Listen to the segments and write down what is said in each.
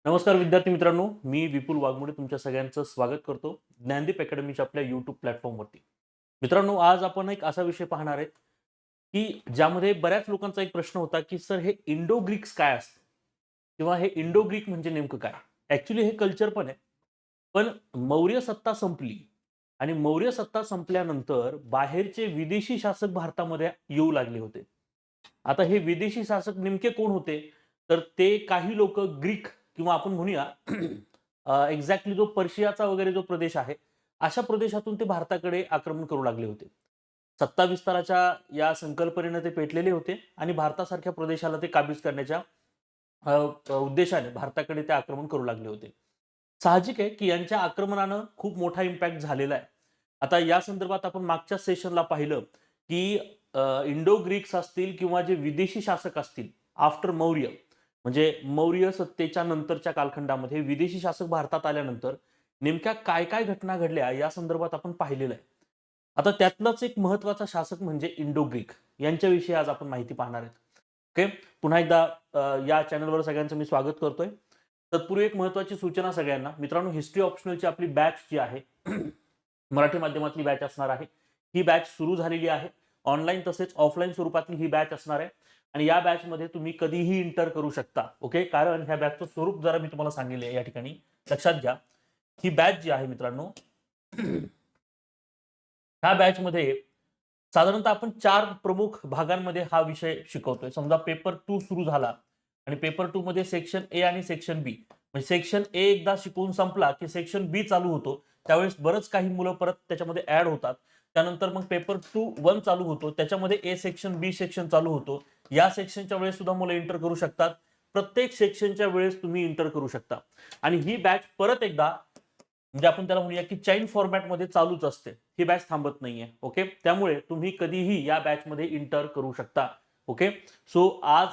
नमस्कार विद्यार्थी मित्रांनो, मी विपुल वाघमोडे तुमच्या सगळ्यांचं स्वागत करतो ज्ञानदीप अकॅडमीच्या आपल्या यूट्यूब प्लॅटफॉर्मवरती. मित्रांनो, आज आपण एक असा विषय पाहणार आहेत की ज्यामध्ये बऱ्याच लोकांचा एक प्रश्न होता की सर हे इंडो ग्रीक्स काय असतं किंवा हे इंडो ग्रीक म्हणजे नेमकं काय. ऍक्च्युली हे कल्चर पण आहे, पण मौर्य सत्ता संपली आणि मौर्य सत्ता संपल्यानंतर बाहेरचे विदेशी शासक भारतामध्ये येऊ लागले होते. आता हे विदेशी शासक नेमके कोण होते, तर ते काही लोक ग्रीक किंवा आपण म्हणूया एक्झॅक्टली जो पर्शियाचा वगैरे जो प्रदेश आहे, अशा प्रदेशातून ते भारताकडे आक्रमण करू लागले होते. सत्ता विस्ताराच्या या संकल्पनेने ते पेटलेले होते आणि भारतासारख्या प्रदेशाला ते काबीज करण्याच्या अ, उद्देशाने भारताकडे ते आक्रमण करू लागले होते. साहजिक आहे की यांच्या आक्रमणानं खूप मोठा इम्पॅक्ट झालेला आहे. आता या संदर्भात आपण मागच्या सेशनला पाहिलं की इंडो ग्रीक्स असतील किंवा जे विदेशी शासक असतील आफ्टर मौर्य, म्हणजे मौर्य सत्तेच्या नंतरच्या कालखंडामध्ये विदेशी शासक भारतात आल्यानंतर नेमक्या काय काय घटना घडल्या या संदर्भात आपण पाहिलेलं आहे. आता त्यातलाच एक महत्वाचा शासक म्हणजे इंडो ग्रीक, यांच्याविषयी आज आपण माहिती पाहणार आहेत. ओके. पुन्हा एकदा या चॅनलवर सगळ्यांचं मी स्वागत करतोय. तत्पूर्वी एक महत्वाची सूचना सगळ्यांना, मित्रांनो, हिस्ट्री ऑप्शनलची आपली बॅच जी आहे मराठी माध्यमातली बॅच असणार आहे. ही बॅच सुरू झालेली आहे. ऑनलाईन तसेच ऑफलाईन स्वरूपातली ही बॅच असणार आहे आणि या बॅच मध्ये तुम्ही कधीही इंटर करू शकता. ओके. कारण ह्या बॅचचं स्वरूप जरा मी तुम्हाला सांगितले या ठिकाणी लक्षात घ्या. ही बॅच जी आहे मित्रांनो, ह्या बॅच मध्ये साधारणतः आपण 4 प्रमुख भागांमध्ये हा विषय शिकवतोय. समजा पेपर 2 सुरू झाला आणि पेपर 2 मध्ये सेक्शन ए आणि सेक्शन बी, म्हणजे सेक्शन ए एकदा शिकवून संपला की सेक्शन बी चालू होतो. त्यावेळेस बरंच काही मुलं परत त्याच्यामध्ये ऍड होतात. त्यानंतर मग पेपर 1 चालू होतो, त्याच्यामध्ये ए सेक्शन बी सेक्शन चालू होतो. या सेक्शनच्या वेळेस सुद्धा मुलं इंटर करू शकतात. प्रत्येक सेक्शनच्या वेळेस तुम्ही इंटर करू शकता आणि ही बॅच परत एकदा, म्हणजे आपण त्याला म्हणूया की चैन फॉर्मॅटमध्ये चालूच असते. ही बॅच थांबत नाहीये. ओके. त्यामुळे तुम्ही कधीही या बॅच मध्ये इंटर करू शकता. ओके. सो आज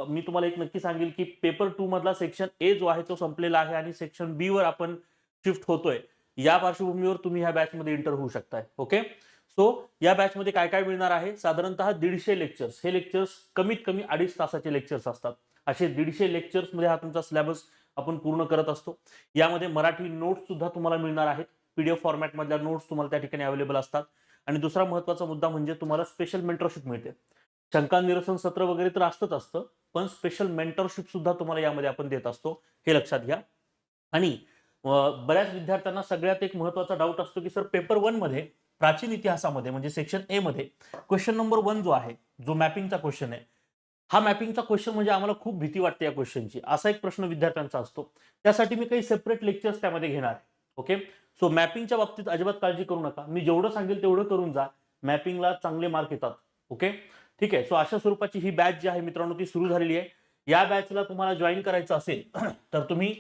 मी तुम्हाला एक नक्की सांगेल की पेपर 2 मधला सेक्शन ए जो आहे तो संपलेला आहे आणि सेक्शन बी वर आपण शिफ्ट होतोय. या पार्श्वभूमीवर तुम्ही ह्या बॅच मध्ये इंटर होऊ शकताय. ओके. सो या बॅच मध्ये काय काय मिळणार आहे, साधारणतः 150 लेक्चर्स. हे लेक्चर्स कमीत कमी 2.5 तासाचे लेक्चर्स असतात. असे 150 लेक्चर्स मध्ये हा तुमचा सिलेबस आपण पूर्ण करत असतो. यामध्ये मराठी नोट्स सुद्धा तुम्हाला मिळणार आहेत. पीडीएफ फॉर्मॅट मधल्या नोट्स तुम्हाला त्या ठिकाणी अवेलेबल असतात. आणि दुसरा महत्त्वाचा मुद्दा म्हणजे तुम्हाला स्पेशल मेंटरशिप मिळते. शंका निरसन सत्र वगैरे तर असतं, पण स्पेशल मेंटरशिप सुद्धा तुम्हाला यामध्ये आपण देत असतो. हे लक्षात घ्या. आणि बऱ्याच विद्यार्थ्यांना सगळ्यात एक महत्त्वाचा डाऊट असतो की सर पेपर 1 मध्ये प्राचीन इतिहासामध्ये म्हणजे सेक्शन ए मध्ये क्वेश्चन नंबर 1 जो आहे, जो मॅपिंगचा क्वेश्चन आहे, हा मॅपिंगचा क्वेश्चन म्हणजे आम्हाला खूप भीती वाटते या क्वेश्चनची, असा एक प्रश्न विद्यार्थ्यांचा असतो. त्यासाठी मी काही सेपरेट लेक्चर्स त्यामध्ये घेणार आहे. ओके. सो मॅपिंगच्या बाबतीत अजिबात काळजी करू नका. मी जेवढं सांगेल तेवढं करून जा. मॅपिंगला चांगले मार्क येतात. ओके. ठीक आहे. सो अशा स्वरूपाची ही बॅच जी आहे मित्रांनो ती सुरू झालेली आहे. या बॅचला तुम्हाला जॉईन करायचं असेल तर तुम्ही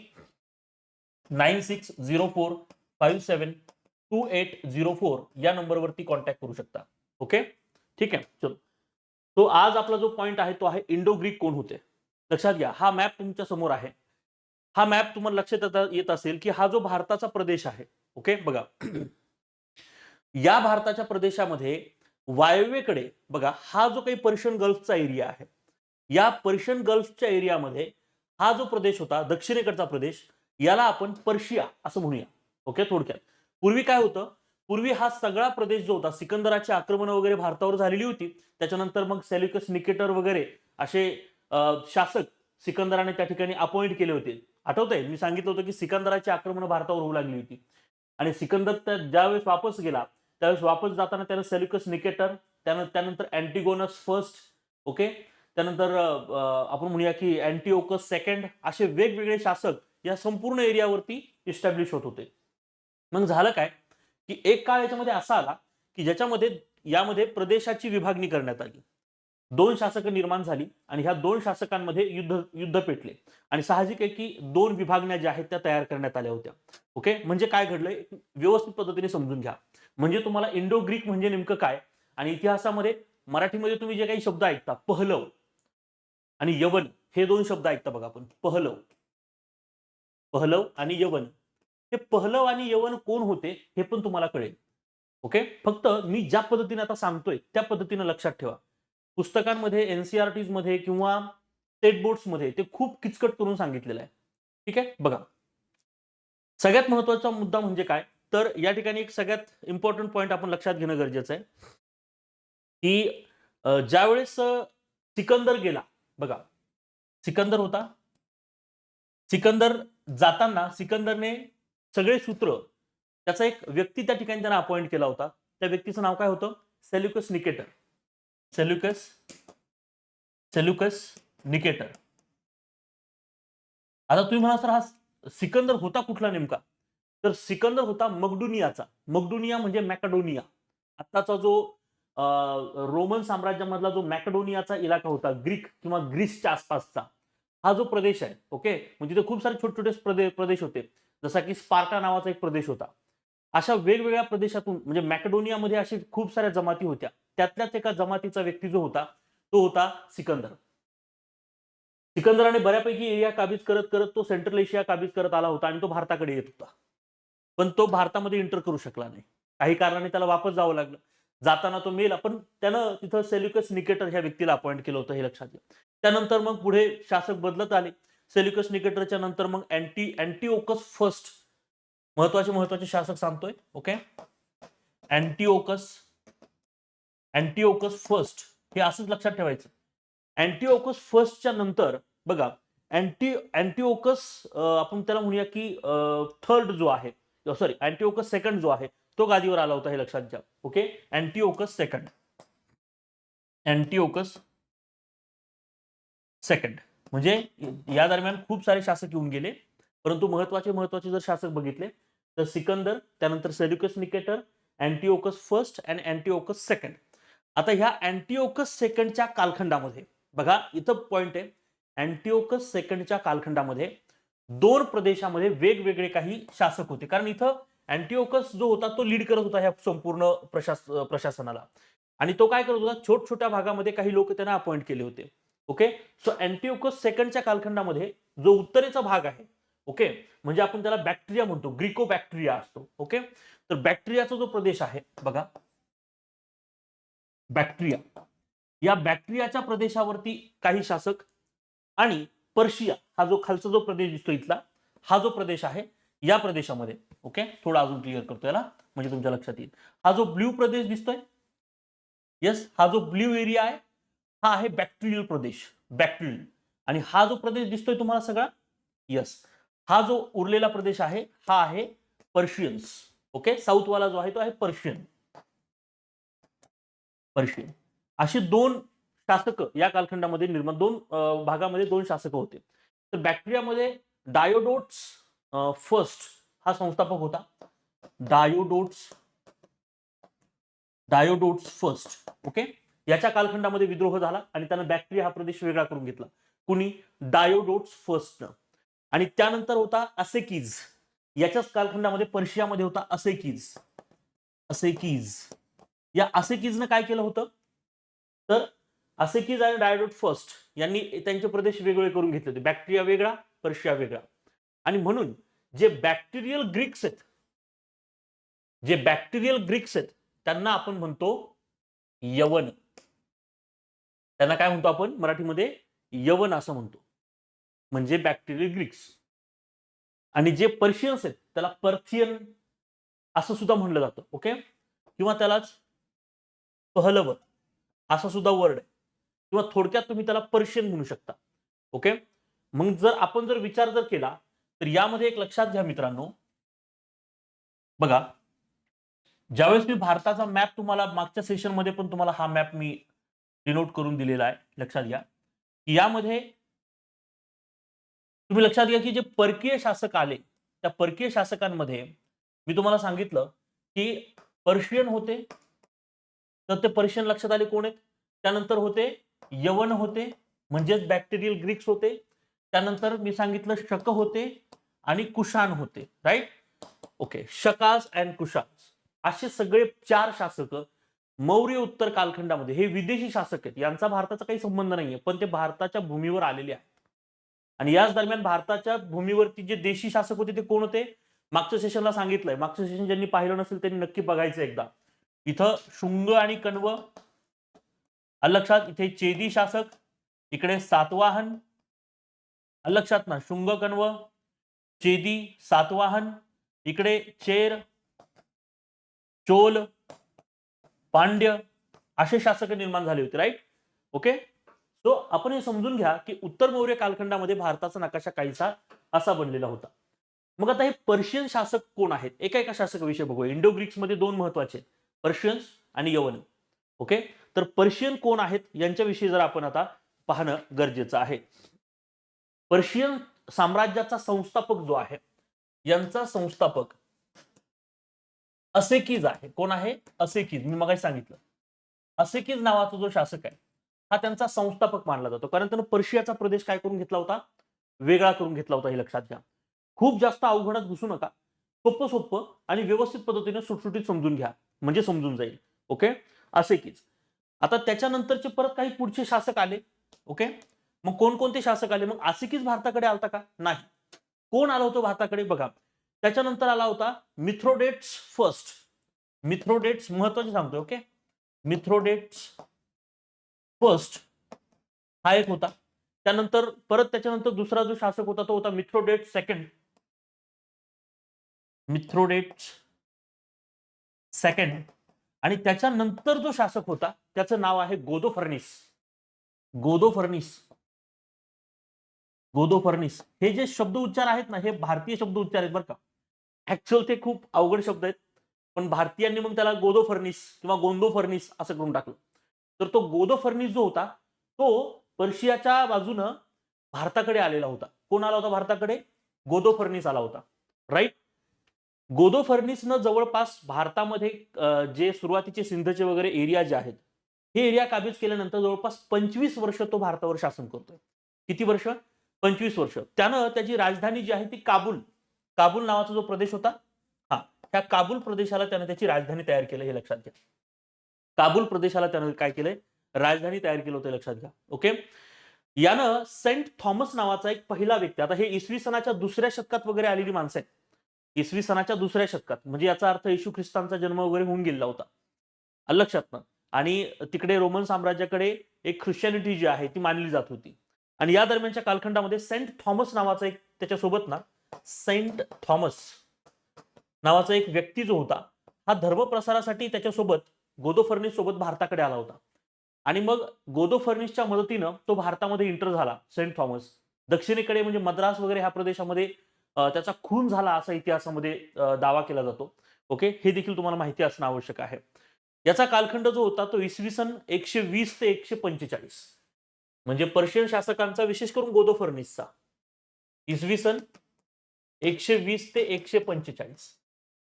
9604572804 या नंबरवरती कॉन्टॅक्ट करू शकता. ओके. ठीक आहे. चलो. तो आज आपला जो पॉइंट आहे तो आहे इंडो ग्रीक कोण होते. लक्षात घ्या, हा मॅप तुमच्या समोर आहे. हा मॅप तुम्हाला लक्षात येत असेल की हा जो भारताचा प्रदेश आहे. ओके. बघा, या भारताच्या प्रदेशामध्ये वायव्येकडे बघा हा जो काही पर्शियन गल्फचा एरिया आहे, या पर्शियन गल्फच्या एरियामध्ये हा जो प्रदेश होता दक्षिणेकडचा प्रदेश, याला आपण पर्शिया असं म्हणूया. ओके. थोडक्यात पूर्वी काय होतं, पूर्वी हा सगळा प्रदेश जो होता, सिकंदराची आक्रमण वगैरे भारतावर झालेली होती. त्याच्यानंतर मग सेल्युकस निकेटर वगैरे असे शासक सिकंदराने त्या ठिकाणी अपॉइंट केले होते. आठवतंय मी सांगितलं होतं की सिकंदराची आक्रमण भारतावर होऊ लागली होती आणि सिकंदर ज्यावेळेस वापस गेला त्यावेळेस वापस जाताना त्यानं सेल्युकस निकेटर, त्यानंतर अँटिगोनस फर्स्ट, ओके, त्यानंतर आपण म्हणूया की अँटिओकस सेकंड, असे वेगवेगळे शासक या संपूर्ण एरियावरती इस्टॅब्लिश होत होते. मग झालं काय की एक काळ याच्यामध्ये असा आला की ज्याच्यामध्ये यामध्ये प्रदेशाची विभागणी करण्यात आली. 2 शासक निर्माण झाली आणि ह्या 2 शासकांमध्ये युद्ध युद्ध पेटले आणि साहजिक आहे की 2 विभागण्या ज्या आहेत त्या तयार करण्यात आल्या होत्या. ओके. म्हणजे काय घडलंय व्यवस्थित पद्धतीने समजून घ्या. म्हणजे तुम्हाला इंडो ग्रीक म्हणजे नेमकं काय, आणि इतिहासामध्ये मराठीमध्ये तुम्ही जे काही शब्द ऐकता पहलव आणि यवन, हे 2 शब्द ऐकता बघा आपण. पहलव पहलव आणि यवन, हे पहलव आणि यवन कोण होते हे पण तुम्हाला कळेल. ओके. फक्त मी ज्या पद्धतीने आता सांगतोय त्या पद्धतीने लक्षात ठेवा. पुस्तकांमध्ये एनसीईआरटीज मध्ये किंवा स्टेट बोर्ड्स मध्ये ते खूप किचकट करून सांगितलेलं आहे. ठीक आहे. बघा, सगळ्यात महत्वाचा मुद्दा म्हणजे काय, तर या ठिकाणी एक सगळ्यात इम्पॉर्टंट पॉईंट आपण लक्षात घेणं गरजेचं आहे की ज्यावेळेस सिकंदर गेला, बघा सिकंदर होता, सिकंदर जाताना सिकंदरने सगळे सूत्र, त्याचा एक व्यक्ती त्या ठिकाणी त्याने अपॉइंट केला होता. त्या व्यक्तीचं नाव काय होतं? Seleucus Nicator. Seleucus Seleucus Nicator. आता तुम्ही म्हणा सर, हा सिकंदर होता कुठला नेमका? तर सिकंदर होता मकडुनियाचा. मकडुनिया म्हणजे मॅकेडोनिया. आताचा जो रोमन साम्राज्यामधला जो मॅकेडोनियाचा इलाका होता, ग्रीक किंवा ग्रीसच्या आसपासचा हा जो प्रदेश आहे, ओके, म्हणजे तिथे खूप सारे छोटे छोटे प्रदेश होते, जसा की स्पार्टा नावाचा एक प्रदेश होता. अशा वेगवेगळ्या प्रदेशातून म्हणजे मॅकेडोनियामध्ये अशी खूप साऱ्या जमाती होत्या. त्यातल्याच एका जमातीचा व्यक्ती जो होता तो होता सिकंदर. सिकंदराने बऱ्यापैकी एरिया काबीज करत करत तो सेंट्रल एशिया काबीज करत आला होता आणि तो भारताकडे येत होता. पण तो भारतामध्ये एंटर करू शकला नाही. काही कारणाने त्याला वापस जावं लागलं. जाताना तो मेला, पण त्यानं तिथं सेल्युकस निकेटर ह्या व्यक्तीला अपॉइंट केलं होतं, हे लक्षात घ्या. त्यानंतर मग पुढे शासक बदलत आले. सेल्युकस निकेटरच्या नंतर मग अँटिओकस फर्स्ट, महत्वाचे महत्वाचे शासक सांगतोय, ओके. अँटिओकस अँटिओकस फर्स्ट हे असंच लक्षात ठेवायचं. अँटिओकस फर्स्टच्या नंतर बघा, अँटिओकस आपण त्याला म्हणूया की थर्ड जो आहे, सॉरी अँटिओकस सेकंड जो आहे तो गादीवर आला होता, हे लक्षात घ्या, ओके. अँटिओकस सेकंड, अँटिओकस सेकंड म्हणजे या दरम्यान खूप सारे शासक येऊन गेले, परंतु महत्वाचे महत्वाचे जर शासक बघितले तर सिकंदर, त्यानंतर सेल्युकस निकेटर, अँटिओकस फर्स्ट आणि अँटिओकस सेकंड. आता ह्या अँटिओकस सेकंडच्या कालखंडामध्ये बघा, इथं पॉइंट आहे, अँटिओकस सेकंडच्या कालखंडामध्ये दोन प्रदेशामध्ये वेगवेगळे काही शासक होते. कारण इथं अँटिओकस जो होता तो लीड करत होता ह्या संपूर्ण प्रशासनाला, आणि तो काय करत होता, छोट्या भागामध्ये काही लोक त्यांना अपॉइंट केले होते, ओके. सो अँटिओकस सेकंडच्या कालखंडामध्ये जो उत्तरेचा भाग आहे, ओके, म्हणजे आपण त्याला बॅक्टेरिया म्हणतो, ग्रीको बॅक्टेरिया असतो, ओके. तर बॅक्टेरियाचा जो प्रदेश आहे बघा, बॅक्टेरिया, या बॅक्टेरियाच्या प्रदेशावरती काही शासक, आणि पर्शिया हा जो खालचा जो प्रदेश दिसतो इथला, हा जो प्रदेश आहे या प्रदेशामध्ये, ओके, थोडा अजून क्लिअर करतो याला म्हणजे तुमच्या लक्षात येईल. हा जो ब्ल्यू प्रदेश दिसतोय, यस, हा जो ब्ल्यू एरिया आहे हा आहे बॅक्टेरियल प्रदेश, बॅक्टेरियल. आणि हा जो प्रदेश दिसतोय तुम्हाला सगळा, यस, हा जो उरलेला प्रदेश आहे हा आहे पर्शियन्स, ओके. साऊथ वाला जो आहे तो आहे पर्शियन. पर्शियन अशी दोन शासक या कालखंडामध्ये निर्माण, दोन भागामध्ये दोन शासक होते. तर बॅक्टेरियामध्ये डायोडोट्स फर्स्ट हा संस्थापक होता. डायोडोट्स डायोडोट्स फर्स्ट, ओके. याच्या कालखंडामध्ये विद्रोह झाला आणि त्यानं बॅक्टेरिया हा प्रदेश वेगळा करून घेतला. कुणी? डायोडोट्स फर्स्ट. आणि त्यानंतर होता असेकीज, याच्याच कालखंडामध्ये पर्शियामध्ये होता असेकीज. असेकीज, या असेकीजनं काय केलं होतं, तर असेकीज आणि डायोडोट फर्स्ट यांनी त्यांचे प्रदेश वेगळे करून घेतले होते. बॅक्टेरिया वेगळा, पर्शिया वेगळा. आणि म्हणून जे बॅक्टेरियल ग्रीक्स आहेत, जे बॅक्टेरियल ग्रीक्स आहेत त्यांना आपण म्हणतो यवन. त्यांना काय म्हणतो आपण मराठीमध्ये? यवन असं म्हणतो, म्हणजे बॅक्टेरियल ग्रीक्स. आणि जे पर्शियन्स आहेत त्याला पर्थियन असं सुद्धा म्हणलं जातं, ओके. किंवा त्यालाच पहलव असा सुद्धा वर्ड आहे, किंवा थोडक्यात तुम्ही त्याला पर्शियन म्हणू शकता, ओके. मग जर आपण विचार केला तर यामध्ये एक लक्षात घ्या मित्रांनो, बघा, ज्यावेळेस मी भारताचा मॅप तुम्हाला मागच्या सेशनमध्ये पण तुम्हाला हा मॅप मी डिनोट करून दिलेला आहे, लक्षात घ्या की यामध्ये तुम्ही लक्षात घ्या की जे परकीय शासक आले त्या परकीय शासकांमध्ये मी तुम्हाला सांगितलं की पर्शियन होते, तर ते पर्शियन लक्षात आले कोण आहेत. त्यानंतर होते यवन होते, म्हणजेच बॅक्टेरियल ग्रीक्स होते. त्यानंतर मी सांगितलं शक होते आणि कुशाण होते, राईट, ओके. शकास अँड कुशास असे सगळे चार शासक मौर्य उत्तर कालखंडामध्ये, हे विदेशी शासक आहेत, यांचा भारताचा काही संबंध नाहीये, पण ते भारताच्या भूमीवर आलेले आहेत. आणि याच दरम्यान भारताच्या भूमीवरती जे देशी शासक होते ते कोण होते, मागच्या सेशनला सांगितलंय. मागचं सेशन ज्यांनी पाहिलं नसेल त्यांनी नक्की बघायचं एकदा. इथं शुंग आणि कण्व लक्षात, इथे चेदी शासक, इकडे सातवाहन लक्षात ना, शुंग कण्व, चेदी, सातवाहन, इकडे चेर, चोल, पांड्य असे शासक निर्माण झाले होते. राईट. ओके. सो आपण हे समजून घ्या की उत्तर मौर्य कालखंडामध्ये भारताचा नकाशा काहीसा असा बनलेला होता. मग आता हे पर्शियन शासक कोण आहेत, एका एका शासकाविषयी बघूया. इंडो ग्रीक्स मध्ये दोन महत्वाचे, पर्शियन्स आणि यवन. ओके. तर पर्शियन कोण आहेत यांच्याविषयी जर आपण आता पाहणं गरजेचं आहे. पर्शियन साम्राज्याचा संस्थापक जो आहे, यांचा संस्थापक असेकीज आहे. कोण आहे? असेकीज. मी मगाशी सांगितलं असेकीज नावाचा जो शासक आहे हा त्यांचा संस्थापक मानला जातो, कारण त्यानं पर्शियाचा प्रदेश काय करून घेतला होता, वेगळा करून घेतला होता. हे लक्षात घ्या. खूप जास्त अवघडात घुसू नका. सोपं सोपं आणि व्यवस्थित पद्धतीने सुटसुटीत समजून घ्या, म्हणजे समजून जाईल. ओके. असेकीज. आता त्याच्यानंतरचे परत काही पुढचे शासक आले. ओके. मग कोणकोणते शासक आले? मग असेकीज भारताकडे आलता का? नाही. कोण आलं होतं भारताकडे? बघा, त्याच्यानंतर आला होता मिथ्रोडेट्स फर्स्ट. मिथ्रोडेट्स महत्वाचे सांगतोय. ओके. मिथ्रोडेट्स फर्स्ट हा एक होता. त्यानंतर परत त्याच्यानंतर दुसरा जो शासक होता तो होता मिथ्रोडेट्स सेकंड. मिथ्रोडेट्स सेकंड. आणि त्याच्यानंतर जो शासक होता त्याचं नाव आहे गोदोफर्निस. गोदोफर्निस. गोदोफर्निस. हे जे शब्द उच्चार आहेत ना, हे भारतीय शब्द उच्चार आहेत बरं का. ऍक्च्युअल ते खूप अवघड शब्द आहेत, पण भारतीयांनी मग त्याला गोदोफर्निस किंवा गोंदोफर्निस असं करून टाकलं. तर तो गोदोफर्निस जो होता तो पर्शियाच्या बाजूनं भारताकडे आलेला होता. कोण आला होता भारताकडे? गोदोफर्निस आला होता. राईट. गोदोफर्निसनं जवळपास भारतामध्ये जे सुरुवातीचे सिंधचे वगैरे एरिया जे आहेत हे एरिया काबीज केल्यानंतर जवळपास 25 वर्ष तो भारतावर शासन करतोय. किती वर्ष? 25 वर्ष. त्यानं त्याची राजधानी जी आहे ती काबूल, काबूल नावाचा जो प्रदेश होता, हा, त्या काबूल प्रदेशाला त्यानं त्याची राजधानी तयार केलं. हे लक्षात घ्या. काबूल प्रदेशाला त्यानं काय केलंय? राजधानी तयार केलं होतं. लक्षात घ्या. ओके. यानं सेंट थॉमस नावाचा एक पहिला व्यक्ती, आता हे इसवी सनाच्या दुसऱ्या शतकात वगैरे आलेली माणसं आहेत. इसवी सनाच्या दुसऱ्या शतकात, म्हणजे याचा अर्थ येशू ख्रिस्तांचा जन्म वगैरे होऊन गेला होता. लक्षात ना. आणि तिकडे रोमन साम्राज्याकडे एक ख्रिश्चॅनिटी जी आहे ती मानली जात होती. आणि या दरम्यानच्या कालखंडामध्ये सेंट थॉमस नावाचा एक, त्याच्यासोबत ना सेंट थॉमस नावाचा एक व्यक्ती जो होता हा धर्मप्रसारासाठी त्याच्यासोबत गोदोफर्निस सोबत भारताकडे आला होता. आणि मग गोदोफर्निसच्या मदतीनं तो भारतामध्ये इंटर झाला. सेंट थॉमस दक्षिणेकडे म्हणजे मद्रास वगैरे ह्या प्रदेशामध्ये त्याचा खून झाला असा इतिहासामध्ये दावा केला जातो. ओके. हे देखील तुम्हाला माहिती असणं आवश्यक आहे. याचा कालखंड जो होता तो इसवी सन 120 ते 145, म्हणजे पर्शियन शासकांचा, विशेष करून गोदोफर्निसचा, इसवी सन 120 ते 145.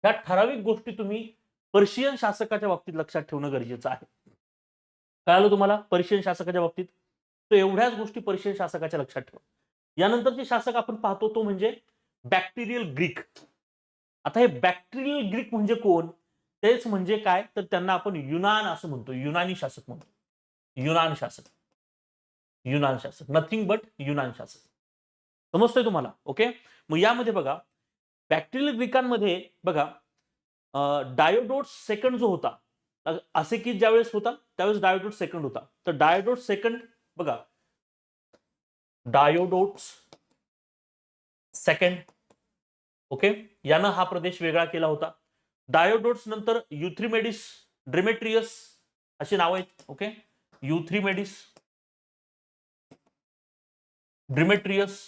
ह्या ठराविक गोष्टी तुम्ही पर्शियन शासकाच्या बाबतीत लक्षात ठेवणं गरजेचं आहे. कळालं तुम्हाला? पर्शियन शासकाच्या बाबतीत तो एवढ्याच गोष्टी पर्शियन शासकाच्या लक्षात ठेवा. यानंतरचे शासक आपण पाहतो तो म्हणजे बॅक्टेरियल ग्रीक. आता हे बॅक्टेरियल ग्रीक म्हणजे कोण? तेच म्हणजे काय, तर त्यांना आपण युनान असं म्हणतो. युनानी शासक म्हणतो. युनान शासक. युनान शासक. नथिंग बट युनान शासक. समजतंय तुम्हाला? ओके. मग यामध्ये बघा, बॅक्टेरियल ग्रीकांमध्ये बघा, डायोडोट्स सेकंड जो होता, असे की ज्यावेळेस होता त्यावेळेस डायोडोट्स सेकंड होता. तर डायोडोट्स सेकंड बघा, डायोडोट्स सेकंड. ओके. यानं हा प्रदेश वेगळा केला होता. डायोडोट्स नंतर युथ्रिमेडिस, ड्रिमेट्रियस अशी नाव आहेत. ओके. युथ्रिमेडिस, ड्रिमेट्रियस.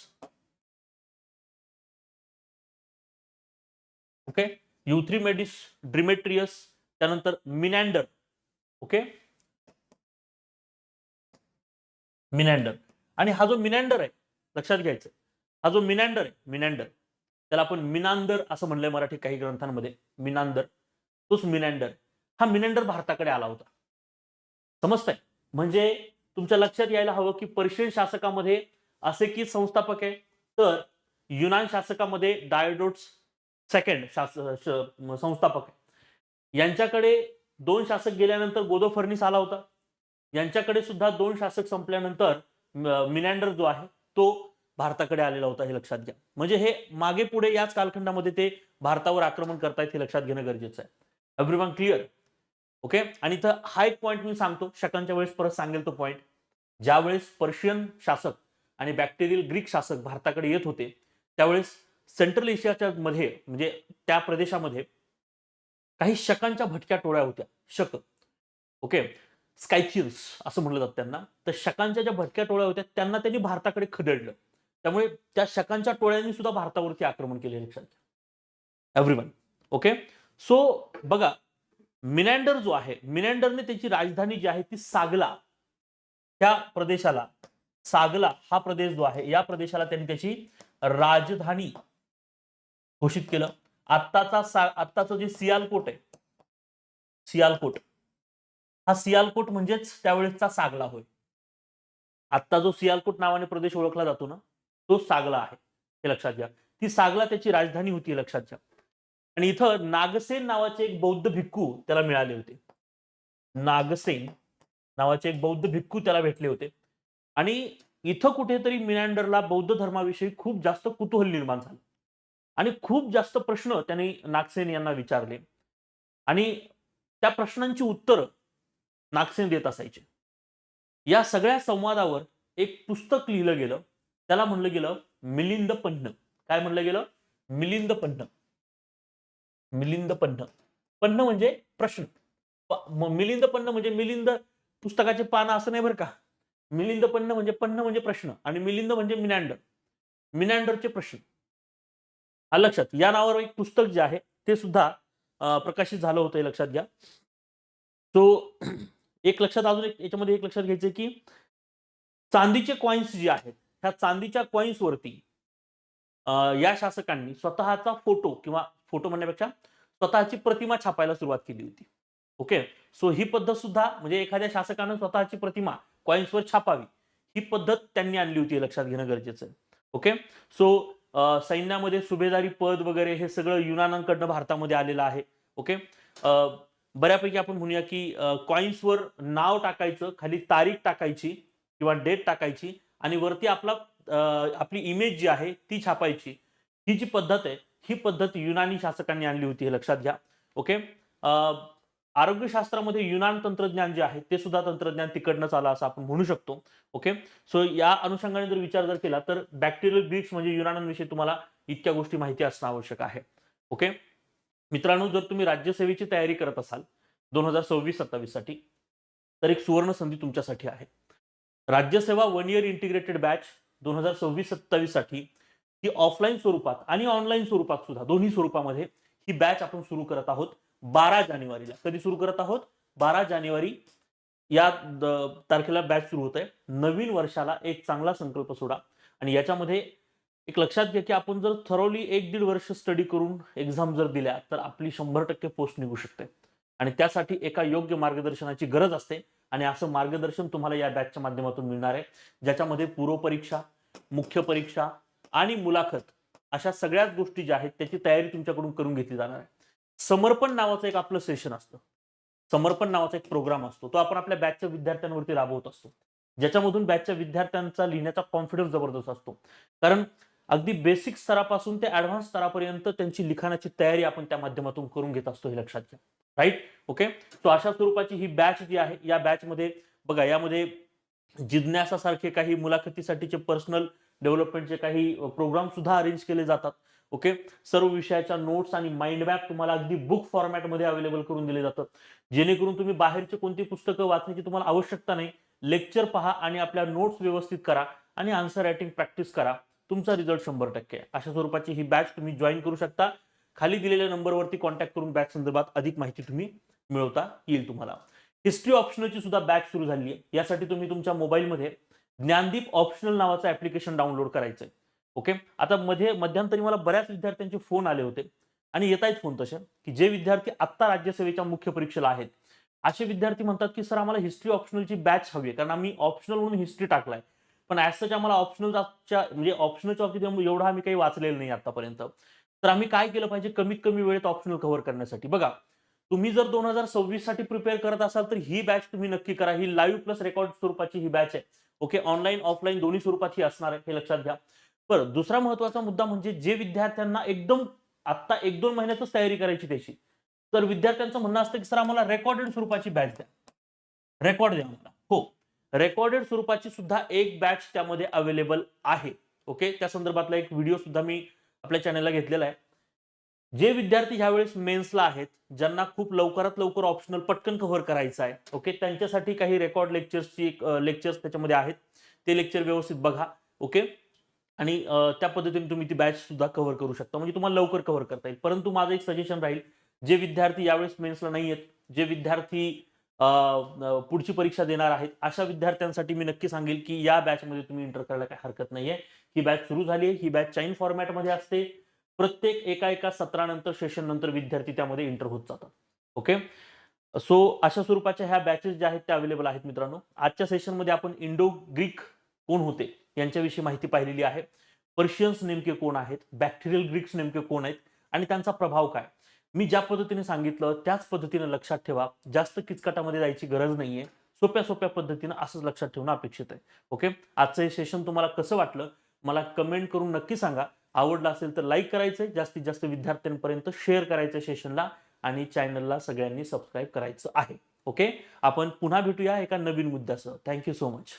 ओके. युथ्रिमेडिस, ड्रिमेट्रियस. त्यानंतर मिनॅंडर. ओके. मिनॅंडर. आणि हा जो मिनॅंडर आहे लक्षात घ्यायचं, हा जो मिनॅंडर आहे, मिनॅंडर, त्याला आपण मिनांदर असं म्हणलंय मराठी काही ग्रंथांमध्ये. मिनांदर, तोच मिनॅंडर. हा मिनॅंडर भारताकडे आला होता. समजतंय? म्हणजे तुमच्या लक्षात यायला हवं की पर्शियन शासकामध्ये असे की संस्थापक आहे, तर युनान शासकामध्ये डायोडोट्स सेकंड संस्थापक आहे. यांच्याकडे दोन शासक गेल्यानंतर गोदोफर्निस आला होता. यांच्याकडे सुद्धा दोन शासक संपल्यानंतर मिनॅंडर जो आहे तो भारताकडे आलेला होता. हे लक्षात घ्या. म्हणजे हे मागे पुढे याच कालखंडामध्ये ते भारतावर आक्रमण करतायत, हे लक्षात घेणं गरजेचं आहे. Everyone clear? ओके. आणि इथं हा एक पॉईंट मी सांगतो, शकांच्या वेळेस परत सांगेल तो पॉईंट. ज्यावेळेस पर्शियन शासक आणि बॅक्टेरियल ग्रीक शासक भारताकडे येत होते त्यावेळेस सेंट्रल एशियाच्या मध्ये म्हणजे त्या प्रदेशामध्ये काही शकांच्या भटक्या टोळ्या होत्या. शक, ओके, स्कायचिल्स असं म्हणलं जातं त्यांना. तर शकांच्या ज्या भटक्या टोळ्या होत्या त्यांना त्यांनी भारताकडे खदेडलं. त्यामुळे त्या शकांच्या टोळ्यांनी सुद्धा भारतावरती आक्रमण केले लक्षात घ्या. Everyone, okay. सो बघा, मिनॅंडर जो आहे, मिनॅंडरने त्याची राजधानी जी आहे ती सागला त्या प्रदेशाला, सागला हा प्रदेश जो आहे या प्रदेशाला त्यांनी त्याची राजधानी घोषित केलं. आत्ताचं जे सियालकोट आहे, सियालकोट, हा सियालकोट म्हणजेच त्यावेळेसचा सागला होय. आत्ता जो सियालकोट नावाने प्रदेश ओळखला जातो ना, तो सागला आहे, हे लक्षात घ्या. ती सागला त्याची राजधानी होती, लक्षात घ्या. आणि इथं नागसेन नावाचे एक बौद्ध भिक्खू त्याला मिळाले होते. नागसेन नावाचे एक बौद्ध भिक्खू त्याला भेटले होते. आणि इथं कुठेतरी मिनॅंडरला बौद्ध धर्माविषयी खूप जास्त कुतूहल निर्माण झालं आणि खूप जास्त प्रश्न त्यांनी नागसेन यांना विचारले आणि त्या प्रश्नांची उत्तर नागसेन देत असायचे. या सगळ्या संवादावर एक पुस्तक लिहिलं गेलं. त्याला म्हणलं गेलं मिलिंद पन्ह. काय म्हणलं गेलं? मिलिंद पन्ह. मिलिंद पन्ह. पन्ह म्हणजे प्रश्न. मिलिंद पन्ह म्हणजे मिलिंद पुस्तकाचे पानं असं नाही बरं का. मिलिंद पन्ह म्हणजे प्रश्न आणि मिलिंद म्हणजे मिनॅंडर. मिनॅंडरचे प्रश्न. लक्षात, या नावावर एक पुस्तक जे आहे ते सुद्धा प्रकाशित झालं होतं, हे लक्षात घ्या. तो एक लक्षात, अजून एक याच्यामध्ये एक लक्षात घ्यायचं की चांदीचे कॉइन्स जे आहेत, ह्या चांदीच्या कॉइन्स वरती या शासकांनी स्वतःचा फोटो किंवा फोटो म्हणण्यापेक्षा स्वतःची प्रतिमा छापायला सुरुवात केली होती. ओके. सो ही पद्धत सुद्धा म्हणजे एखाद्या शासकानं स्वतःची प्रतिमा कॉइन्सवर छापावी, ही पद्धत त्यांनी आणली होती, लक्षात घेणं गरजेचं आहे. ओके. सो सैन्यामध्ये सुभेदारी पद वगैरे हे सगळं युनानांकडनं भारतामध्ये आलेलं आहे. ओके. बऱ्यापैकी आपण म्हणूया की कॉइन्सवर नाव टाकायचं, खाली तारीख टाकायची किंवा डेट टाकायची आणि वरती आपली इमेज जी आहे ती छापायची. ही जी पद्धत आहे, ही पद्धत युनानी शासकांनी आणली होती, हे लक्षात घ्या. ओके. आरोग्यशास्त्रामध्ये युनान तंत्रज्ञान जे आहे ते सुद्धा तंत्रज्ञान तिकडनंच आलं असं आपण म्हणू शकतो. ओके. सो या अनुषंगाने जर विचार केला तर बॅक्टेरियल ग्रीक्स म्हणजे युनानांविषयी तुम्हाला इतक्या गोष्टी माहिती असणं आवश्यक आहे. ओके. मित्रांनो, जर तुम्ही राज्यसेवेची तयारी करत असाल 2026-27 साठी, तर एक सुवर्ण संधी तुमच्यासाठी आहे. राज्यसेवा 1 इयर इंटिग्रेटेड बॅच 2026-27 साठी ही ऑफलाईन स्वरूपात आणि ऑनलाईन स्वरूपात सुद्धा, दोन्ही स्वरूपामध्ये ही बॅच आपण सुरू करत आहोत 12 जानेवारीला. कधी सुरू करत आहोत? 12 जानेवारी या तारखेला बॅच सुरू होत आहे. नवीन वर्षाला एक चांगला संकल्प सोडा आणि याच्यामध्ये एक लक्षात घ्या की आपण जर थरोली 1-1.5 वर्ष स्टडी करून एक्झाम जर दिल्या तर आपली 100% पोस्ट निघू शकते आणि त्यासाठी एका योग्य मार्गदर्शनाची गरज असते आणि असं मार्गदर्शन तुम्हाला या बॅचच्या माध्यमातून मिळणार आहे, ज्याच्यामध्ये पूर्वपरीक्षा, मुख्य परीक्षा आणि मुलाखत अशा सगळ्याच गोष्टी ज्या आहेत त्याची तयारी तुमच्याकडून करून घेतली जाणार आहे. समर्पण नावाचं एक आपलं सेशन असतं. समर्पण नावाचा एक प्रोग्राम असतो, तो आपण आपल्या बॅचच्या विद्यार्थ्यांवरती राबवत असतो, ज्याच्यामधून बॅचच्या विद्यार्थ्यांचा लिहिण्याचा कॉन्फिडन्स जबरदस्त असतो. कारण अगदी बेसिक स्तरापासून ते ऍडव्हान्स स्तरापर्यंत त्यांची लिखाणाची तयारी आपण त्या माध्यमातून करून घेत असतो, हे लक्षात घ्या. राईट. ओके. सो अशा स्वरूपाची ही बॅच जी आहे, या बॅच मध्ये बघा, यामध्ये जिज्ञासासारखे काही मुलाखतीसाठीचे पर्सनल डेव्हलपमेंटचे काही प्रोग्राम सुद्धा अरेंज केले जातात. ओके. सर्व विषयाच्या नोट्स आणि माइंड मॅप तुम्हाला अगदी बुक फॉर्मॅटमध्ये अवेलेबल करून दिले जातं, जेणेकरून तुम्ही बाहेरची कोणती पुस्तकं वाचण्याची तुम्हाला आवश्यकता नाही. लेक्चर पहा आणि आपल्या नोट्स व्यवस्थित करा आणि आन्सर रायटिंग प्रॅक्टिस करा. तुमचा रिझल्ट 100% आहे. अशा स्वरूपाची ही बॅच तुम्ही जॉईन करू शकता. खाली दिलेल्या नंबरवरती कॉन्टॅक्ट करून बॅच संदर्भात अधिक माहिती तुम्ही मिळवता येईल तुम्हाला. हिस्ट्री ऑप्शनलची सुद्धा बॅच सुरू झाली आहे. यासाठी तुम्ही तुमच्या मोबाईलमध्ये ज्ञानदीप ऑप्शनल नावाचं ऍप्लिकेशन डाउनलोड करायचंय. ओके. आता मध्यंतरी मला बऱ्याच विद्यार्थ्यांचे फोन आले होते आणि येत आहेत फोन तसे, की जे विद्यार्थी आत्ता राज्यसेवेच्या मुख्य परीक्षेला आहेत, असे विद्यार्थी म्हणतात की सर आम्हाला हिस्ट्री ऑप्शनलची बॅच हवी आहे, कारण आम्ही ऑप्शनल म्हणून हिस्ट्री टाकलाय, पण ऍज सच आम्हाला ऑप्शनलच्या म्हणजे ऑप्शनलच्या बाबतीत एवढा आम्ही काही वाचलेलं नाही आतापर्यंत. तर आम्ही काय केलं पाहिजे कमीत कमी वेळेत ऑप्शनल कव्हर करण्यासाठी? बघा, तुम्ही जर 2026 साठी प्रिपेअर करत असाल तर ही बॅच तुम्ही नक्की करा. ही लाईव्ह प्लस रेकॉर्ड स्वरूपाची ही बॅच आहे. ओके. ऑनलाईन ऑफलाईन दोन्ही स्वरूपात ही असणार आहे, हे लक्षात घ्या. बरं, दुसरा महत्वाचा मुद्दा म्हणजे जे विद्यार्थ्यांना एकदम आता 1-2 महिन्यातच तयारी करायची त्याची, तर विद्यार्थ्यांचं म्हणणं असतं की सर आम्हाला रेकॉर्डेड स्वरूपाची बॅच द्या. रेकॉर्ड द्या मला. हो, रेकॉर्डेड स्वरूपाची सुद्धा एक बॅच त्यामध्ये अवेलेबल आहे. ओके. त्या संदर्भातला एक व्हिडिओ सुद्धा मी आपल्या चॅनलला घेतलेला आहे. जे विद्यार्थी ह्यावेळेस मेन्सला आहेत, ज्यांना खूप लवकरात लवकर ऑप्शनल पटकन कव्हर करायचं आहे, ओके, त्यांच्यासाठी काही रेकॉर्ड लेक्चर्सची लेक्चर्स त्याच्यामध्ये आहेत. ते लेक्चर व्यवस्थित बघा, ओके. आणि त्या पद्धतीने तुम्ही ती बॅच सुद्धा कव्हर करू शकता, म्हणजे तुम्हाला लवकर कव्हर करता येईल. परंतु माझं एक सजेशन राहील, जे विद्यार्थी यावेळेस मेन्सला नाही आहेत, जे विद्यार्थी पुढची परीक्षा देणार आहेत, अशा विद्यार्थ्यांसाठी मी नक्की सांगेल की या बॅचमध्ये तुम्ही एंटर करायला काही हरकत नाहीये. ही बॅच सुरू झाली आहे. ही बॅच चाइन फॉर्मॅटमध्ये असते. प्रत्येक एका सत्रानंतर, सेशन नंतर विद्यार्थी त्यामध्ये एंटर होत जातात. ओके. सो अशा स्वरूपाच्या ह्या बॅचेस ज्या आहेत त्या अवेलेबल आहेत मित्रांनो. आजच्या सेशनमध्ये आपण इंडो ग्रीक कोण होते यांच्याविषयी माहिती पाहिलेली आहे. पर्शियन्स नेमके कोण आहेत, बॅक्टेरियल ग्रीक्स नेमके कोण आहेत आणि त्यांचा प्रभाव काय. मी ज्या पद्धतीने सांगितलं त्याच पद्धतीने लक्षात ठेवा. जास्त किचकटामध्ये जायची गरज नाहीये. सोप्या सोप्या पद्धतीने असंच लक्षात ठेवणं अपेक्षित आहे. ओके. आजचं हे सेशन तुम्हाला कसं वाटलं मला कमेंट करून नक्की सांगा. आवडलं असेल तर लाईक करायचंय, जास्तीत जास्त विद्यार्थ्यांपर्यंत शेअर करायचं सेशनला आणि चॅनलला सगळ्यांनी सबस्क्राईब करायचं आहे. ओके. आपण पुन्हा भेटूया एका नवीन मुद्द्यासह. Thank you so much.